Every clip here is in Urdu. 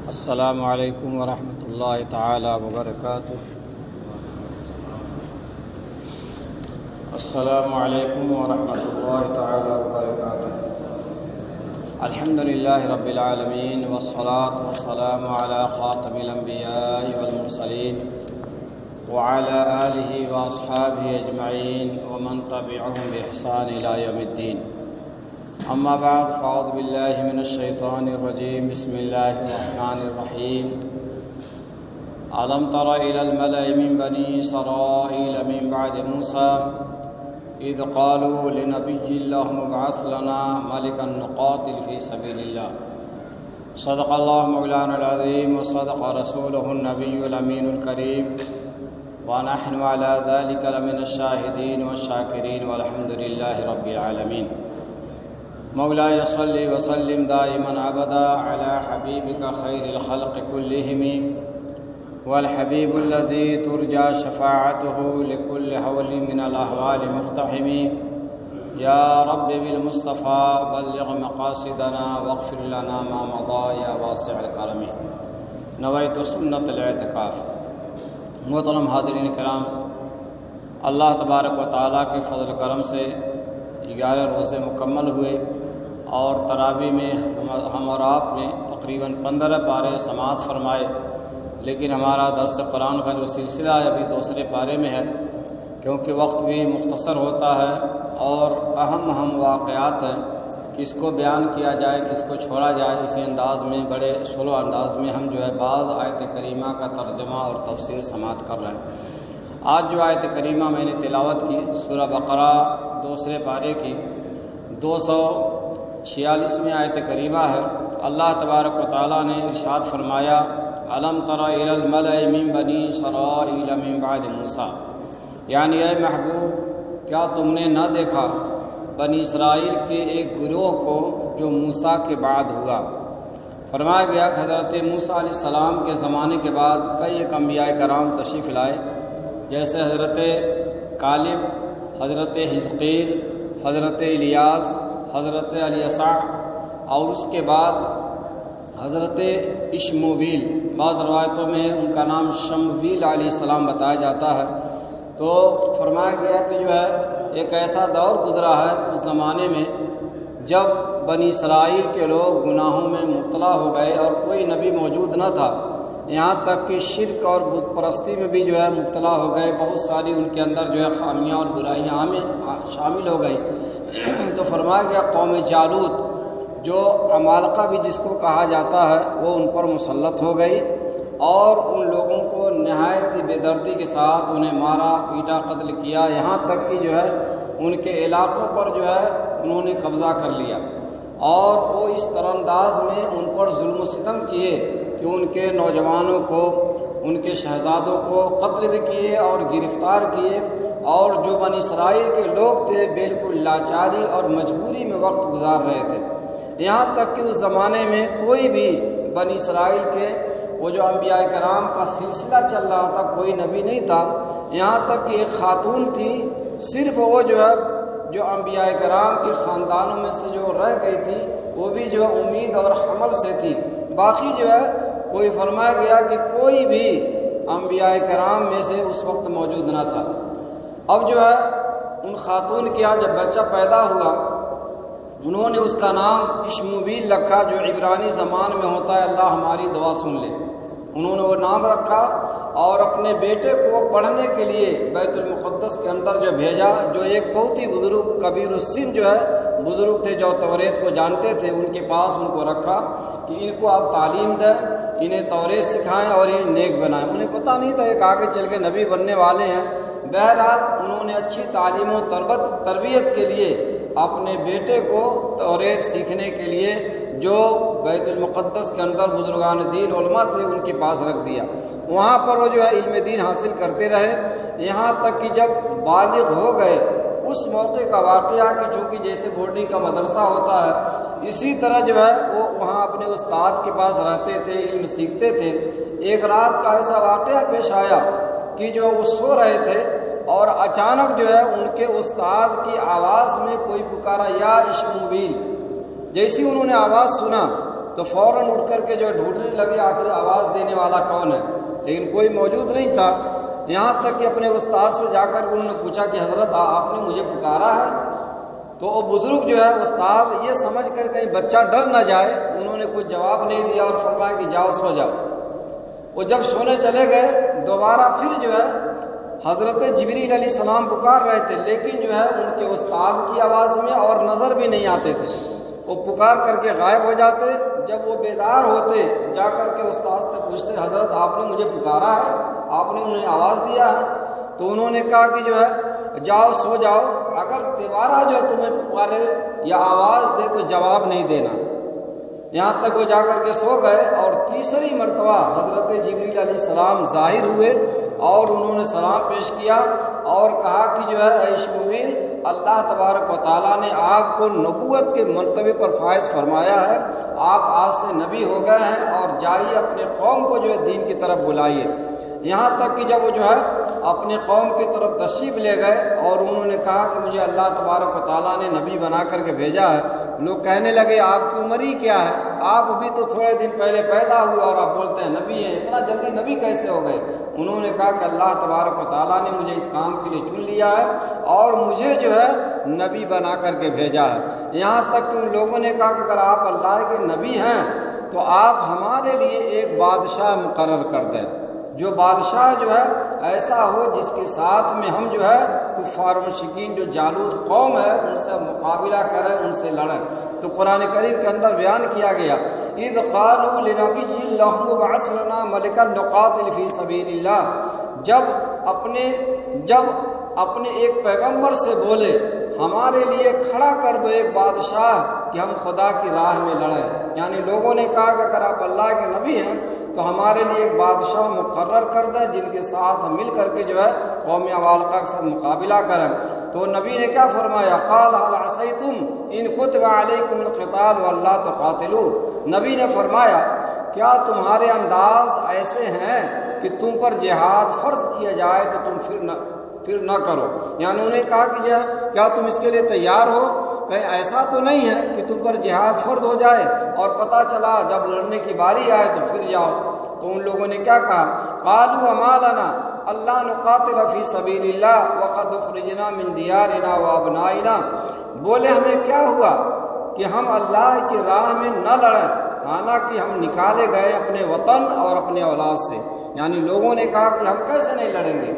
السلام علیکم ورحمۃ اللہ تعالی وبرکاتہ۔ السلام علیکم ورحمۃ اللہ تعالی وبرکاتہ۔ الحمد للہ رب العالمین والصلاة والسلام علی خاتم الانبیاء والمرسلین وعلى آلہ واصحابہ اجمعین ومن تبعهم بإحسان الی یوم الدین۔ اما بعد فاعوذ باللہ من الشیطان الرجیم، بسم اللہ الرحمن الرحیم۔ الم تر الی الملأ من بنی اسرائیل من بعد موسیٰ اذ قالوا لنبی اللہم ابعث لنا ملکا نقاتل فی سبیل اللہ۔ صدق اللہ مولانا العظیم وصدق رسولہ النبی الامین الکریم، ونحن على ذلك لمن الشاہدین والشاکرین والحمد للہ رب العالمین۔ مولاي صل وسلم دائما ابدا على حبيبك خير الخلق كلهم، والحبيب الذي ترجى شفاعته لكل هول من الاهوال مقتحم، يا رب بالمصطفى بلغ مقاصدنا واغفر لنا ما مضى يا واسع الكرم۔ نويت سنة الاعتكاف۔ محترم حاضرین کرام، اللہ تبارک و تعالیٰ کے فضل و کرم سے 11 روزے مکمل ہوئے اور تراویح میں ہم اور آپ نے تقریباً 15 پارے سماعت فرمائے، لیکن ہمارا درس قرآن کا جو سلسلہ ہے ابھی دوسرے پارے میں ہے، کیونکہ وقت بھی مختصر ہوتا ہے اور اہم واقعات ہیں، کس کو بیان کیا جائے کس کو چھوڑا جائے، اسی انداز میں بڑے سلو انداز میں ہم جو ہے بعض آیت کریمہ کا ترجمہ اور تفسیر سماعت کر رہے ہیں۔ آج جو آیت کریمہ میں نے تلاوت کی سورہ بقرہ دوسرے پارے کی 246ویں آیت کریمہ ہے۔ اللہ تبارک و تعالیٰ نے ارشاد فرمایا، الم تر الی الملأ من بنی اسرائیل من بعد موسیٰ، یعنی اے محبوب کیا تم نے نہ دیکھا بنی اسرائیل کے ایک گروہ کو جو موسیٰ کے بعد ہوا۔ فرمایا گیا کہ حضرت موسیٰ علیہ السلام کے زمانے کے بعد کئی ایک انبیاء کرام تشریف لائے، جیسے حضرت کالب، حضرت حزقیل، حضرت الیاس، حضرت الیسع، اور اس کے بعد حضرت اشمویل، بعض روایتوں میں ان کا نام شمویل علیہ السلام بتایا جاتا ہے۔ تو فرمایا گیا کہ جو ہے ایک ایسا دور گزرا ہے اس زمانے میں جب بنی اسرائیل کے لوگ گناہوں میں مبتلا ہو گئے اور کوئی نبی موجود نہ تھا، یہاں تک کہ شرک اور بت پرستی میں بھی جو ہے مبتلا ہو گئے، بہت ساری ان کے اندر جو ہے خامیاں اور برائیاں شامل ہو گئی۔ تو فرمایا گیا قوم جالوت، جو عمالقہ بھی جس کو کہا جاتا ہے، وہ ان پر مسلط ہو گئی اور ان لوگوں کو نہایت بے دردی کے ساتھ انہیں مارا پیٹا قتل کیا، یہاں تک کہ جو ہے ان کے علاقوں پر جو ہے انہوں نے قبضہ کر لیا، اور وہ اس طرح انداز میں ان پر ظلم و ستم کیے کہ ان کے نوجوانوں کو، ان کے شہزادوں کو قتل بھی کیے اور گرفتار کیے، اور جو بنی اسرائیل کے لوگ تھے بالکل لاچاری اور مجبوری میں وقت گزار رہے تھے، یہاں تک کہ اس زمانے میں کوئی بھی بنی اسرائیل کے وہ جو انبیاء کرام کا سلسلہ چل رہا تھا، کوئی نبی نہیں تھا، یہاں تک کہ ایک خاتون تھی، صرف وہ جو ہے جو انبیاء کرام کے خاندانوں میں سے جو رہ گئی تھی وہ بھی جو امید اور حمل سے تھی، باقی جو ہے کوئی فرمایا گیا کہ کوئی بھی انبیاء کرام میں سے اس وقت موجود نہ تھا۔ اب جو ہے ان خاتون کے یہاں جب بچہ پیدا ہوا، انہوں نے اس کا نام اشمویل رکھا، جو عبرانی زبان میں ہوتا ہے اللہ ہماری دعا سن لے، انہوں نے وہ نام رکھا اور اپنے بیٹے کو پڑھنے کے لیے بیت المقدس کے اندر جو بھیجا، جو ایک بہت ہی بزرگ کبیر السن جو ہے بزرگ تھے جو توریت کو جانتے تھے، ان کے پاس ان کو رکھا کہ ان کو آپ تعلیم دیں، انہیں توریت سکھائیں اور انہیں نیک بنائیں۔ انہیں پتہ نہیں تھا کہ آگے چل کے نبی بننے والے ہیں، بہرحال انہوں نے اچھی تعلیم و تربیت کے لیے اپنے بیٹے کو توریت سیکھنے کے لیے جو بیت المقدس کے اندر بزرگان دین علماء تھے ان کے پاس رکھ دیا، وہاں پر وہ جو ہے علم دین حاصل کرتے رہے، یہاں تک کہ جب بالغ ہو گئے۔ اس موقع کا واقعہ کہ چونکہ جیسے بورڈنگ کا مدرسہ ہوتا ہے، اسی طرح جو ہے وہ وہاں اپنے استاد کے پاس رہتے تھے، علم سیکھتے تھے۔ ایک رات کا ایسا واقعہ پیش آیا کہ جو وہ سو رہے تھے اور اچانک جو ہے ان کے استاد کی آواز میں کوئی پکارا، یا اشمویل، جیسی انہوں نے آواز سنا تو فوراً اٹھ کر کے جو ڈھونڈنے لگے آخر آواز دینے والا کون ہے، لیکن کوئی موجود نہیں تھا۔ یہاں تک کہ اپنے استاد سے جا کر انہوں نے پوچھا کہ حضرت آپ نے مجھے پکارا ہے؟ تو وہ بزرگ جو ہے استاد یہ سمجھ کر کہیں بچہ ڈر نہ جائے انہوں نے کوئی جواب نہیں دیا اور فرمایا کہ جاؤ سو جاؤ۔ وہ جب سونے چلے گئے دوبارہ پھر جو ہے حضرت جبریل علیہ السلام پکار رہے تھے، لیکن جو ہے ان کے استاد کی آواز میں اور نظر بھی نہیں آتے تھے، وہ پکار کر کے غائب ہو جاتے۔ جب وہ بیدار ہوتے جا کر کے استاد سے پوچھتے حضرت آپ نے مجھے پکارا ہے، آپ نے مجھے آواز دیا ہے؟ تو انہوں نے کہا کہ جو ہے جاؤ سو جاؤ، اگر دوبارہ جو ہے تمہیں پکارے یا آواز دے تو جواب نہیں دینا۔ یہاں تک وہ جا کر کے سو گئے اور تیسری مرتبہ حضرت جبریل علیہ السلام ظاہر ہوئے اور انہوں نے سلام پیش کیا اور کہا کہ جو ہے اے اشمعیل، اللہ تبارک و تعالیٰ نے آپ کو نبوت کے مرتبے پر فائز فرمایا ہے، آپ آج سے نبی ہو گئے ہیں اور جائیے اپنے قوم کو جو ہے دین کی طرف بلائیے۔ یہاں تک کہ جب وہ جو ہے اپنے قوم کی طرف تشریف لے گئے اور انہوں نے کہا کہ مجھے اللہ تبارک و تعالیٰ نے نبی بنا کر کے بھیجا ہے، لوگ کہنے لگے آپ کی عمر ہی کیا ہے، آپ ابھی تو تھوڑے دن پہلے پیدا ہوئے اور آپ بولتے ہیں نبی ہیں، اتنا جلدی نبی کیسے ہو گئے؟ انہوں نے کہا کہ اللہ تبارک و تعالیٰ نے مجھے اس کام کے لیے چن لیا ہے اور مجھے جو ہے نبی بنا کر کے بھیجا ہے۔ یہاں تک کہ ان لوگوں نے کہا کہ اگر آپ اللہ کے نبی ہیں تو آپ ہمارے لیے ایک بادشاہ مقرر کر دیں، جو بادشاہ جو ہے ایسا ہو جس کے ساتھ میں ہم جو ہے کفار مشرکین جو جالوت قوم ہے ان سے مقابلہ کریں، ان سے لڑیں۔ تو قرآن کریم کے اندر بیان کیا گیا اذ قالوا لنبی اللہم ابعث لنا ملکا نقاتل فی سبیل اللہ، جب اپنے ایک پیغمبر سے بولے ہمارے لیے کھڑا کر دو ایک بادشاہ کہ ہم خدا کی راہ میں لڑیں، یعنی لوگوں نے کہا کہ اگر آپ اللہ کے نبی ہیں تو ہمارے لیے ایک بادشاہ مقرر کر دیں جن کے ساتھ مل کر کے جو ہے قوم عمالقہ کے ساتھ مقابلہ کریں۔ تو نبی نے کیا فرمایا؟ قال هل عصیتم ان کتب علیکم القتال والا تقاتلوا، نبی نے فرمایا کیا تمہارے انداز ایسے ہیں کہ تم پر جہاد فرض کیا جائے تو تم پھر نہ کرو، یعنی انہوں نے کہا کہ کیا تم اس کے لیے تیار ہو؟ کہیں ایسا تو نہیں ہے کہ تم پر جہاد فرض ہو جائے اور پتہ چلا جب لڑنے کی باری آئے تو پھر جاؤ۔ تو ان لوگوں نے کیا کہا؟ قالوا وما لنا الا نقاتل فی سبیل اللہ وقد اخرجنا من دیارنا وابنائنا، بولے ہمیں کیا ہوا کہ ہم اللہ کی راہ میں نہ لڑیں حالانکہ ہم نکالے گئے اپنے وطن اور اپنے اولاد سے، یعنی لوگوں نے کہا کہ ہم کیسے نہیں لڑیں گے،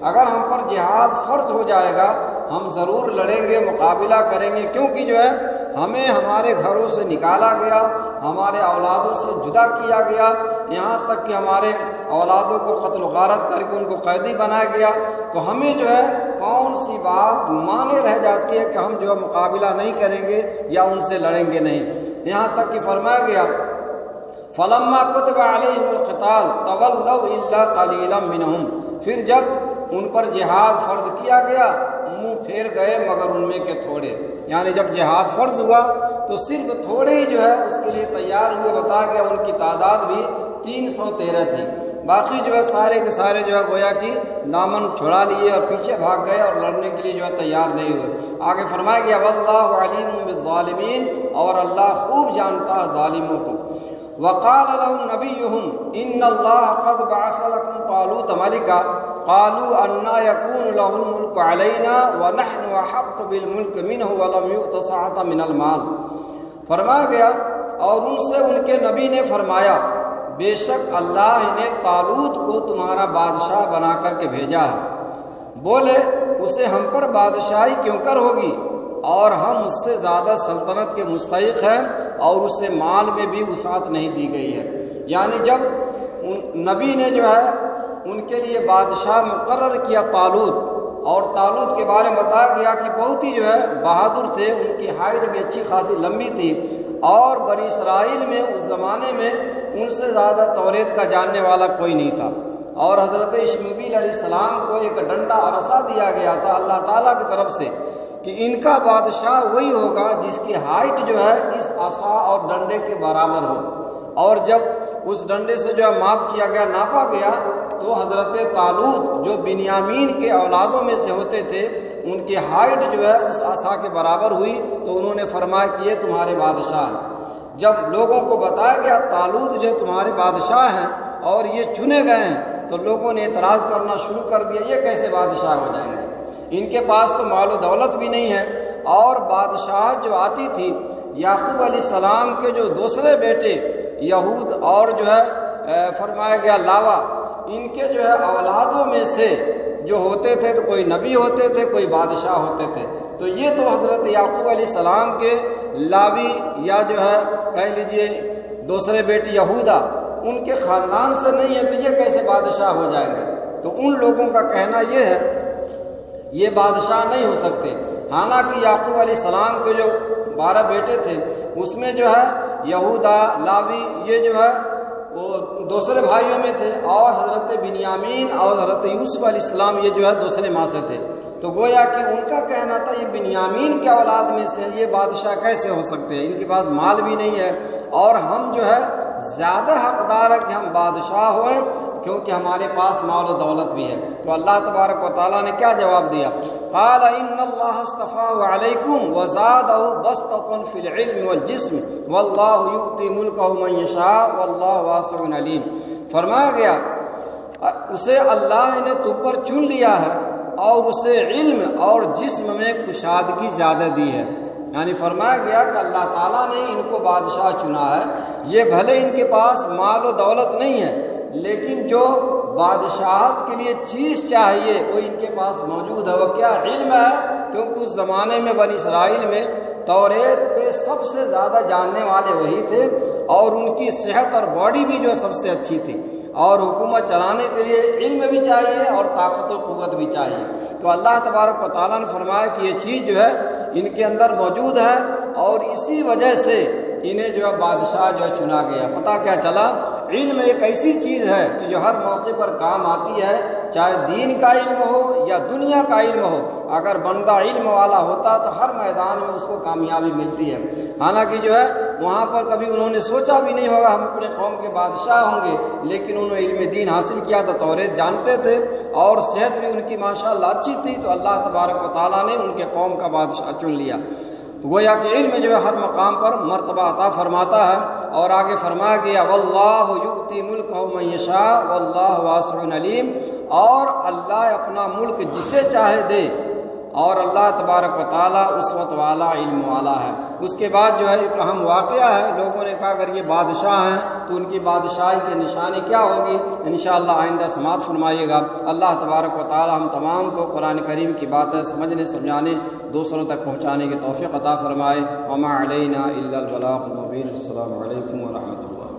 اگر ہم پر جہاد فرض ہو جائے گا ہم ضرور لڑیں گے، مقابلہ کریں گے، کیونکہ جو ہے ہمیں ہمارے گھروں سے نکالا گیا، ہمارے اولادوں سے جدا کیا گیا، یہاں تک کہ ہمارے اولادوں کو قتل و غارت کر کے ان کو قیدی بنایا گیا، تو ہمیں جو ہے کون سی بات مانے رہ جاتی ہے کہ ہم جو ہے مقابلہ نہیں کریں گے یا ان سے لڑیں گے نہیں۔ یہاں تک کہ فرمایا گیا فلما كتب عليهم القتال تولوا الا قليلا منهم، پھر جب ان پر جہاد فرض کیا گیا منہ پھیر گئے مگر ان میں کے تھوڑے، یعنی جب جہاد فرض ہوا تو صرف تھوڑے ہی جو ہے اس کے لیے تیار ہوئے، بتایا گیا ان کی تعداد بھی 313 تھی، باقی جو ہے سارے کے سارے جو ہے گویا کہ دامن چھڑا لیے اور پیچھے بھاگ گئے اور لڑنے کے لیے جو ہے تیار نہیں ہوئے۔ آگے فرمایا گیا واللہ علیم بالظالمین، اور اللہ خوب جانتا ہے ظالموں کو۔ وقال لهم نبيهم ان الله قد بعث لكم طالوت ملكا قالوا ان يكون له الملك علينا ونحن احق بالملك منه ولم يؤت سعة من المال، فرمایا گیا اور ان سے ان کے نبی نے فرمایا بے شک اللہ نے طالوت کو تمہارا بادشاہ بنا کر کے بھیجا ہے، بولے اسے ہم پر بادشاہی کیوں کر ہوگی اور ہم اس سے زیادہ سلطنت کے مستحق ہیں اور اس سے مال میں بھی وسعت نہیں دی گئی ہے، یعنی جب نبی نے جو ہے ان کے لیے بادشاہ مقرر کیا طالوت، اور طالوت کے بارے میں بتایا گیا کہ بہت ہی جو ہے بہادر تھے، ان کی ہائٹ بھی اچھی خاصی لمبی تھی، اور بنی اسرائیل میں اس زمانے میں ان سے زیادہ توریت کا جاننے والا کوئی نہیں تھا، اور حضرت اشمعیل علیہ السلام کو ایک ڈنڈا عرصہ دیا گیا تھا اللہ تعالیٰ کی طرف سے کہ ان کا بادشاہ وہی ہوگا جس کی ہائٹ جو ہے اس عصا اور ڈنڈے کے برابر ہو، اور جب اس ڈنڈے سے جو ہے ماپ کیا گیا، ناپا گیا، تو حضرت طالوت جو بنیامین کے اولادوں میں سے ہوتے تھے ان کی ہائٹ جو ہے اس عصا کے برابر ہوئی تو انہوں نے فرمایا کہ یہ تمہارے بادشاہ ہیں۔ جب لوگوں کو بتایا گیا طالوت جو تمہارے بادشاہ ہیں اور یہ چنے گئے ہیں تو لوگوں نے اعتراض کرنا شروع کر دیا، یہ کیسے بادشاہ ہو جائیں گے، ان کے پاس تو مال و دولت بھی نہیں ہے۔ اور بادشاہت جو آتی تھی یعقوب علیہ السلام کے جو دوسرے بیٹے یہود اور جو ہے فرمایا گیا لاوا، ان کے جو ہے اولادوں میں سے جو ہوتے تھے تو کوئی نبی ہوتے تھے، کوئی بادشاہ ہوتے تھے۔ تو یہ تو حضرت یعقوب علیہ السلام کے لاوی یا جو ہے کہہ لیجئے دوسرے بیٹے یہودا، ان کے خاندان سے نہیں ہے، تو یہ کیسے بادشاہ ہو جائیں گے؟ تو ان لوگوں کا کہنا یہ ہے یہ بادشاہ نہیں ہو سکتے۔ حالانکہ یعقوب علیہ السلام کے جو 12 بیٹے تھے اس میں جو ہے یہودا، لاوی یہ جو ہے وہ دوسرے بھائیوں میں تھے، اور حضرت بنیامین اور حضرت یوسف علیہ السلام یہ جو ہے دوسرے ماں سے تھے۔ تو گویا کہ ان کا کہنا تھا یہ بنیامین کے اولاد میں سے یہ بادشاہ کیسے ہو سکتے ہیں، ان کے پاس مال بھی نہیں ہے اور ہم جو ہے زیادہ حقدار ہے کہ ہم بادشاہ ہوئیں کیونکہ ہمارے پاس مال و دولت بھی ہے۔ تو اللہ تبارک و تعالیٰ نے کیا جواب دیا؟ قال ان اللہ اصطفاہ علیکم وزادہ بسطۃ فی العلم والجسم واللہ یؤتی ملکہ من یشاء واللہ واسع علیم۔ فرمایا گیا اسے اللہ نے تم پر چن لیا ہے اور اسے علم اور جسم میں کشادگی زیادہ دی ہے۔ یعنی فرمایا گیا کہ اللہ تعالیٰ نے ان کو بادشاہ چنا ہے، یہ بھلے ان کے پاس مال و دولت نہیں ہے لیکن جو بادشاہت کے لیے چیز چاہیے وہ ان کے پاس موجود ہے۔ وہ کیا؟ علم ہے، کیونکہ اس زمانے میں بنی اسرائیل میں توریت کے سب سے زیادہ جاننے والے وہی تھے، اور ان کی صحت اور باڈی بھی جو ہے سب سے اچھی تھی، اور حکومت چلانے کے لیے علم بھی چاہیے اور طاقت و قوت بھی چاہیے۔ تو اللہ تبارک و تعالیٰ نے فرمایا کہ یہ چیز جو ہے ان کے اندر موجود ہے، اور اسی وجہ سے انہیں جو ہے بادشاہ جو ہے چنا گیا۔ پتہ کیا چلا؟ علم ایک ایسی چیز ہے کہ جو ہر موقع پر کام آتی ہے، چاہے دین کا علم ہو یا دنیا کا علم ہو۔ اگر بندہ علم والا ہوتا تو ہر میدان میں اس کو کامیابی ملتی ہے۔ حالانکہ جو ہے وہاں پر کبھی انہوں نے سوچا بھی نہیں ہوگا ہم اپنے قوم کے بادشاہ ہوں گے، لیکن انہوں نے علم دین حاصل کیا تھا، توریت جانتے تھے، اور صحت بھی ان کی ماشاءاللہ اچھی تھی، تو اللہ تبارک و تعالیٰ نے ان کے قوم کا بادشاہ چن لیا۔ تو گویا کہ علم جو ہے ہر مقام پر مرتبہ عطا فرماتا ہے۔ اور آگے فرمایا گیا واللہ یؤتی ملکہ من یشاء واللہ واسع علیم، اور اللہ اپنا ملک جسے چاہے دے، اور اللہ تبارک و تعالیٰ اسوت والا علم والا ہے۔ اس کے بعد جو ہے ایک اہم واقعہ ہے، لوگوں نے کہا اگر یہ بادشاہ ہیں تو ان کی بادشاہی کی نشانی کیا ہوگی؟ انشاءاللہ آئندہ سماعت فرمائیے گا۔ اللہ تبارک و تعالیٰ ہم تمام کو قرآن کریم کی باتیں سمجھنے، سمجھانے، دوسروں تک پہنچانے کی توفیق عطا فرمائے۔ وما علینا الا البلاغ المبین۔ السلام علیکم ورحمۃ اللہ۔